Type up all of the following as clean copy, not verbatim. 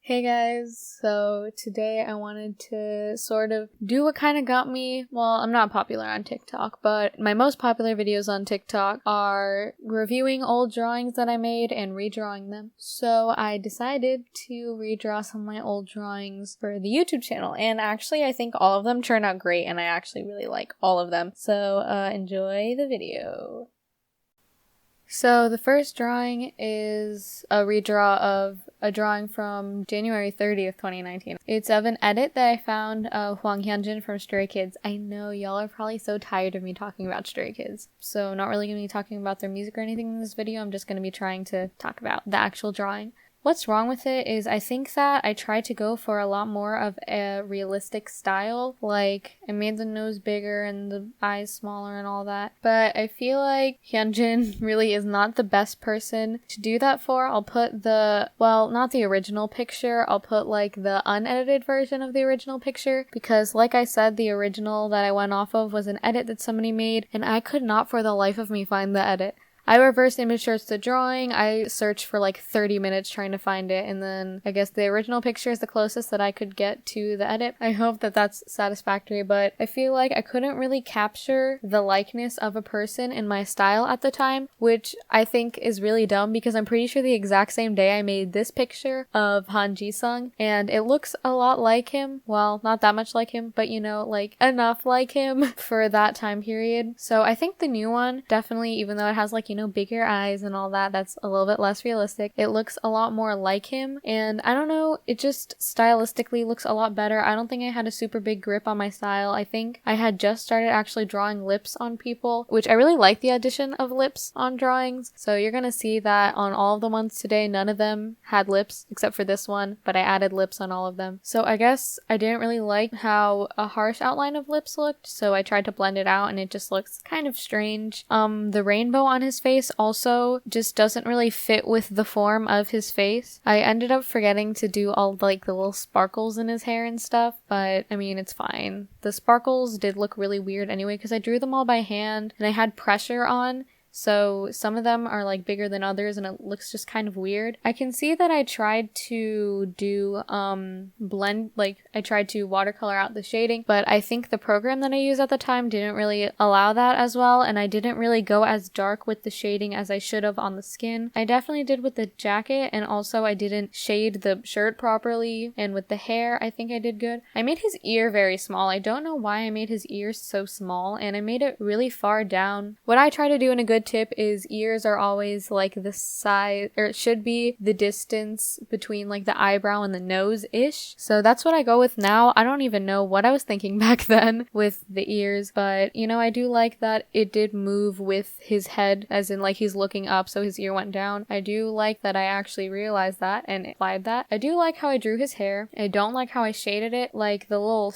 Hey guys, so today I wanted to sort of do what kind of got me, well, I'm not popular on TikTok, but my most popular videos on TikTok are reviewing old drawings that I made and redrawing them. So I decided to redraw some of my old drawings for the YouTube channel, and actually I think all of them turned out great and I actually really like all of them. So enjoy the video. So the first drawing is a redraw of a drawing from January 30th, 2019. It's of an edit that I found of Huion from Stray Kids. I know y'all are probably so tired of me talking about Stray Kids, so not really going to be talking about their music or anything in this video. I'm just going to be trying to talk about the actual drawing. What's wrong with it is I think that I tried to go for a lot more of a realistic style. Like, I made the nose bigger and the eyes smaller and all that. But I feel like Hyunjin really is not the best person to do that for. I'll put not the original picture, I'll put like the unedited version of the original picture. Because like I said, the original that I went off of was an edit that somebody made, and I could not for the life of me find the edit. I reverse image searched the drawing, I searched for like 30 minutes trying to find it, and then I guess the original picture is the closest that I could get to the edit. I hope that that's satisfactory, but I feel like I couldn't really capture the likeness of a person in my style at the time, which I think is really dumb because I'm pretty sure the exact same day I made this picture of Han Ji-sung, and it looks a lot like him. Well, not that much like him, but you know, like enough like him for that time period. So I think the new one definitely, even though it has like, you know, bigger eyes and all that, that's a little bit less realistic. It looks a lot more like him, and I don't know, it just stylistically looks a lot better. I don't think I had a super big grip on my style. I think I had just started actually drawing lips on people, which I really like the addition of lips on drawings. So you're gonna see that on all of the ones today, none of them had lips except for this one, but I added lips on all of them. So I guess I didn't really like how a harsh outline of lips looked, so I tried to blend it out and it just looks kind of strange. The rainbow on his face also just doesn't really fit with the form of his face. I ended up forgetting to do all like the little sparkles in his hair and stuff, but I mean, it's fine. The sparkles did look really weird anyway because I drew them all by hand and I had pressure on. So some of them are like bigger than others and it looks just kind of weird. I can see that I tried to do I tried to watercolor out the shading, but I think the program that I used at the time didn't really allow that as well, and I didn't really go as dark with the shading as I should have on the skin. I definitely did with the jacket, and also I didn't shade the shirt properly, and with the hair I think I did good. I made his ear very small. I don't know why I made his ears so small, and I made it really far down. What I try to do in a good tip is ears are always like the size, or it should be the distance between like the eyebrow and the nose-ish. So that's what I go with now. I don't even know what I was thinking back then with the ears, but you know, I do like that it did move with his head, as in like he's looking up so his ear went down. I do like that I actually realized that and applied that. I do like how I drew his hair. I don't like how I shaded it, like the little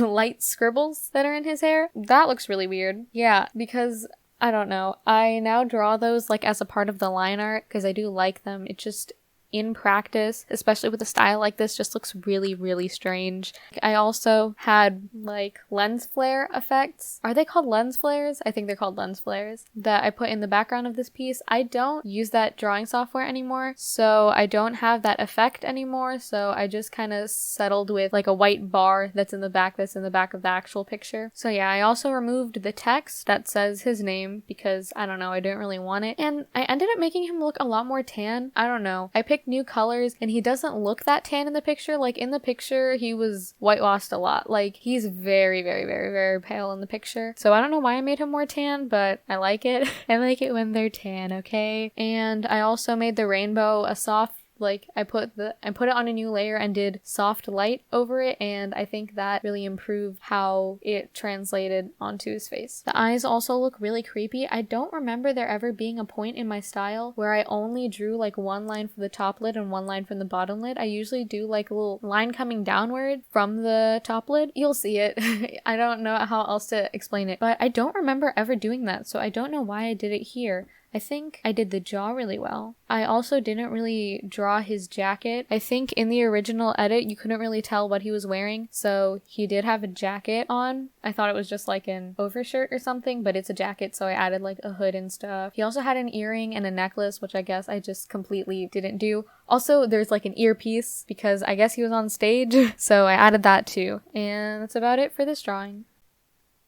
light scribbles that are in his hair. That looks really weird. Yeah, because I don't know. I now draw those like as a part of the line art because I do like them. It just, in practice, especially with a style like this, just looks really, really strange. I also had like lens flare effects. Are they called lens flares? I think they're called lens flares that I put in the background of this piece. I don't use that drawing software anymore, so I don't have that effect anymore, so I just kind of settled with like a white bar that's in the back of the actual picture. So yeah, I also removed the text that says his name because I don't know, I didn't really want it, and I ended up making him look a lot more tan. I don't know. I picked new colors and he doesn't look that tan in the picture. Like in the picture he was whitewashed a lot. Like he's very, very, very, very pale in the picture. So I don't know why I made him more tan, but I like it. I like it when they're tan, okay? And I also made the rainbow a soft, like I put it on a new layer and did soft light over it, and I think that really improved how it translated onto his face. The eyes also look really creepy. I don't remember there ever being a point in my style where I only drew like one line from the top lid and one line from the bottom lid. I usually do like a little line coming downward from the top lid. You'll see it. I don't know how else to explain it, but I don't remember ever doing that, so I don't know why I did it here. I think I did the jaw really well. I also didn't really draw his jacket. I think in the original edit you couldn't really tell what he was wearing, so he did have a jacket on. I thought it was just like an overshirt or something, but it's a jacket, so I added like a hood and stuff. He also had an earring and a necklace, which I guess I just completely didn't do. Also, there's like an earpiece because I guess he was on stage, so I added that too. And that's about it for this drawing.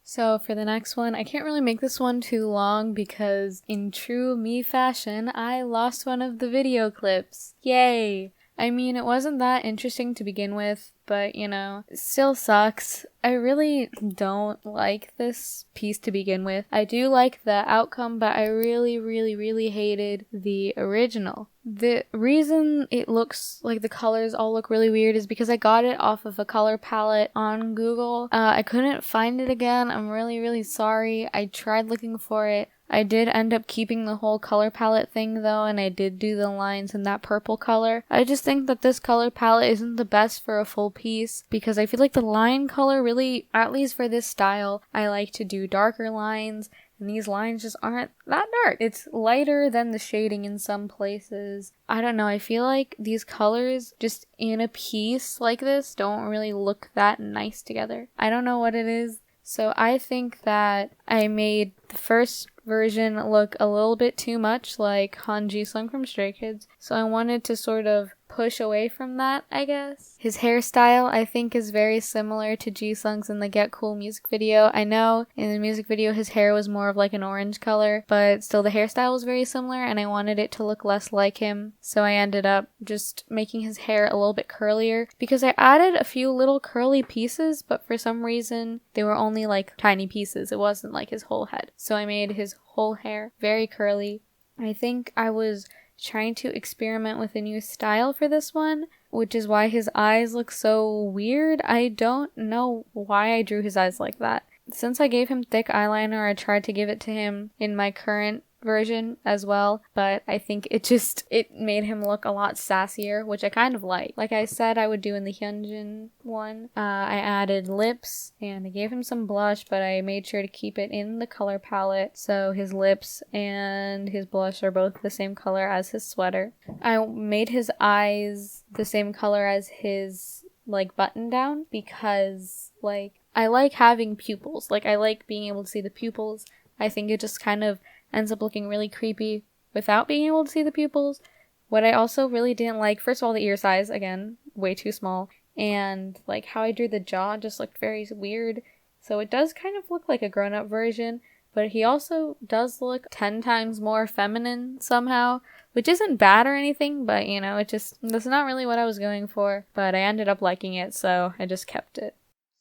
So for the next one, I can't really make this one too long because in true me fashion, I lost one of the video clips. Yay! I mean, it wasn't that interesting to begin with, but you know, it still sucks. I really don't like this piece to begin with. I do like the outcome, but I really hated the original. The reason it looks like the colors all look really weird is because I got it off of a color palette on Google. I couldn't find it again. I'm really sorry. I tried looking for it. I did end up keeping the whole color palette thing though, and I did do the lines in that purple color. I just think that this color palette isn't the best for a full piece because I feel like the line color really, at least for this style, I like to do darker lines, and these lines just aren't that dark. It's lighter than the shading in some places. I don't know, I feel like these colors just in a piece like this don't really look that nice together. I don't know what it is. So I think that I made the first version look a little bit too much like Han Ji-sung from Stray Kids, so I wanted to sort of push away from that, I guess. His hairstyle, I think, is very similar to Ji-sung's in the Get Cool music video. I know in the music video his hair was more of like an orange color, but still the hairstyle was very similar and I wanted it to look less like him, so I ended up just making his hair a little bit curlier because I added a few little curly pieces, but for some reason they were only like tiny pieces. It wasn't like his whole head, so I made his whole hair very curly. I think I was trying to experiment with a new style for this one, which is why his eyes look so weird. I don't know why I drew his eyes like that. Since I gave him thick eyeliner, I tried to give it to him in my current version as well, but I think it made him look a lot sassier, which I kind of like. Like I said I would do in the Hyunjin one, I added lips and I gave him some blush, but I made sure to keep it in the color palette, so his lips and his blush are both the same color as his sweater. I made his eyes the same color as his like button down because like I like having pupils. Like I like being able to see the pupils. I think it just kind of ends up looking really creepy without being able to see the pupils. What I also really didn't like, first of all, the ear size, again, way too small, and like how I drew the jaw just looked very weird. So it does kind of look like a grown-up version, but he also does look 10 times more feminine somehow, which isn't bad or anything, but you know, that's not really what I was going for, but I ended up liking it, so I just kept it.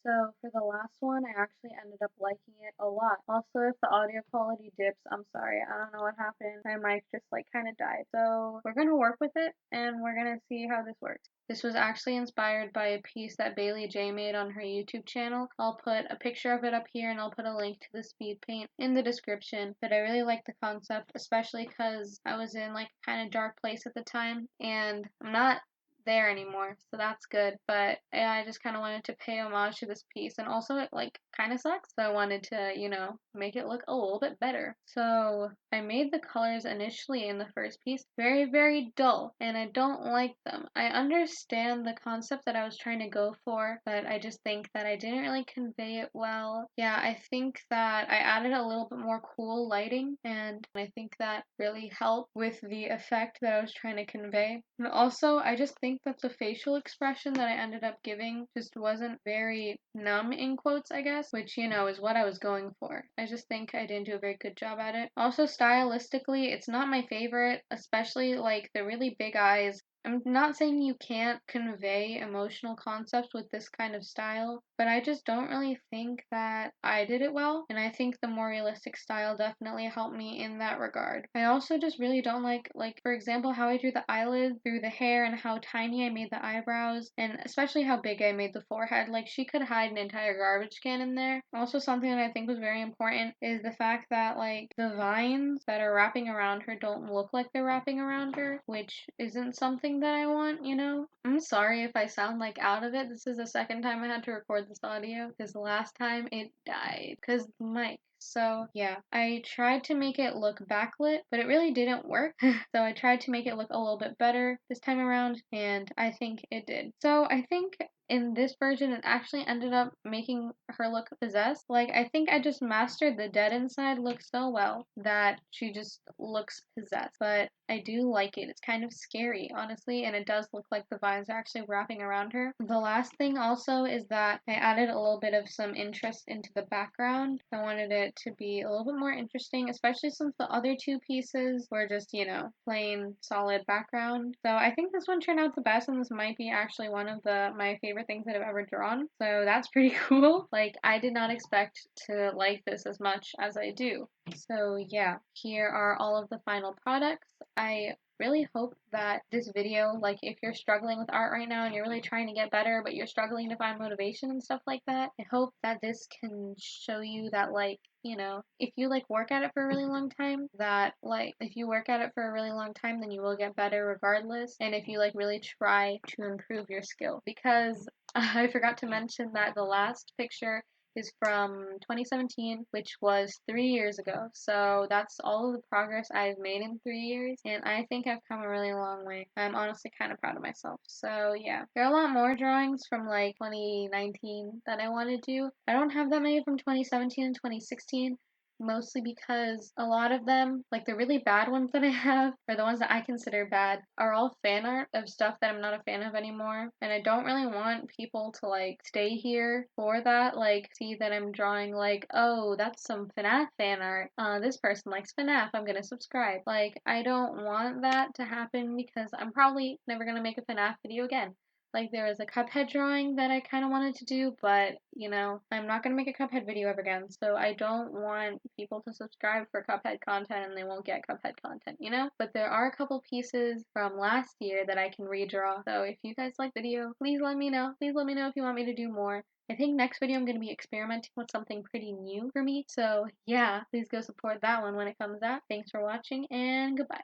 So for the last one, I actually ended up liking it a lot. Also, if the audio quality dips, I'm sorry. I don't know what happened. My mic just like kind of died. So we're going to work with it and we're going to see how this works. This was actually inspired by a piece that Bailey J made on her YouTube channel. I'll put a picture of it up here and I'll put a link to the speed paint in the description. But I really like the concept, especially because I was in like a kind of dark place at the time and I'm not there anymore, so that's good. But yeah, I just kind of wanted to pay homage to this piece, and also it like kind of sucks, so I wanted to, you know, make it look a little bit better. So I made the colors initially in the first piece very dull, and I don't like them. I understand the concept that I was trying to go for, but I just think that I didn't really convey it well. Yeah, I think that I added a little bit more cool lighting, and I think that really helped with the effect that I was trying to convey. And also, I just think that the facial expression that I ended up giving just wasn't very numb, in quotes, I guess, which, you know, is what I was going for. I just think I didn't do a very good job at it. Also, stylistically, it's not my favorite, especially like the really big eyes. I'm not saying you can't convey emotional concepts with this kind of style, but I just don't really think that I did it well, and I think the more realistic style definitely helped me in that regard. I also just really don't like, for example, how I drew the eyelid through the hair and how tiny I made the eyebrows, and especially how big I made the forehead. Like, she could hide an entire garbage can in there. Also, something that I think was very important is the fact that, like, the vines that are wrapping around her don't look like they're wrapping around her, which isn't something that I want, you know? I'm sorry if I sound like out of it. This is the second time I had to record this audio because the last time it died because the mic. So yeah, I tried to make it look backlit, but it really didn't work. So I tried to make it look a little bit better this time around, and I think it did. So I think in this version, it actually ended up making her look possessed. Like, I think I just mastered the dead inside look so well that she just looks possessed. But I do like it. It's kind of scary, honestly, and it does look like the vines are actually wrapping around her. The last thing also is that I added a little bit of some interest into the background. I wanted it to be a little bit more interesting, especially since the other two pieces were just, plain solid background. So I think this one turned out the best, and this might be actually one of my favorite things that I've ever drawn. So that's pretty cool. Like, I did not expect to like this as much as I do. So yeah, here are all of the final products. I really hope that this video, like if you're struggling with art right now and you're really trying to get better, but you're struggling to find motivation and stuff like that, I hope that this can show you that, like, if you like work at it for a really long time, if you work at it for a really long time, then you will get better regardless. And if you like really try to improve your skill, because I forgot to mention that the last picture is from 2017, which was 3 years ago. So that's all of the progress I've made in 3 years, and I think I've come a really long way. I'm honestly kind of proud of myself. So yeah, there are a lot more drawings from like 2019 that I want to do. I don't have that many from 2017 and 2016. Mostly because a lot of them, like the really bad ones that I have, or the ones that I consider bad, are all fan art of stuff that I'm not a fan of anymore. And I don't really want people to like stay here for that, like see that I'm drawing like, oh, that's some FNAF fan art. This person likes FNAF, I'm gonna subscribe. Like, I don't want that to happen because I'm probably never gonna make a FNAF video again. Like, there was a Cuphead drawing that I kind of wanted to do, but, I'm not going to make a Cuphead video ever again, so I don't want people to subscribe for Cuphead content and they won't get Cuphead content, But there are a couple pieces from last year that I can redraw, so if you guys like the video, please let me know. Please let me know if you want me to do more. I think next video I'm going to be experimenting with something pretty new for me, so yeah, please go support that one when it comes out. Thanks for watching, and goodbye.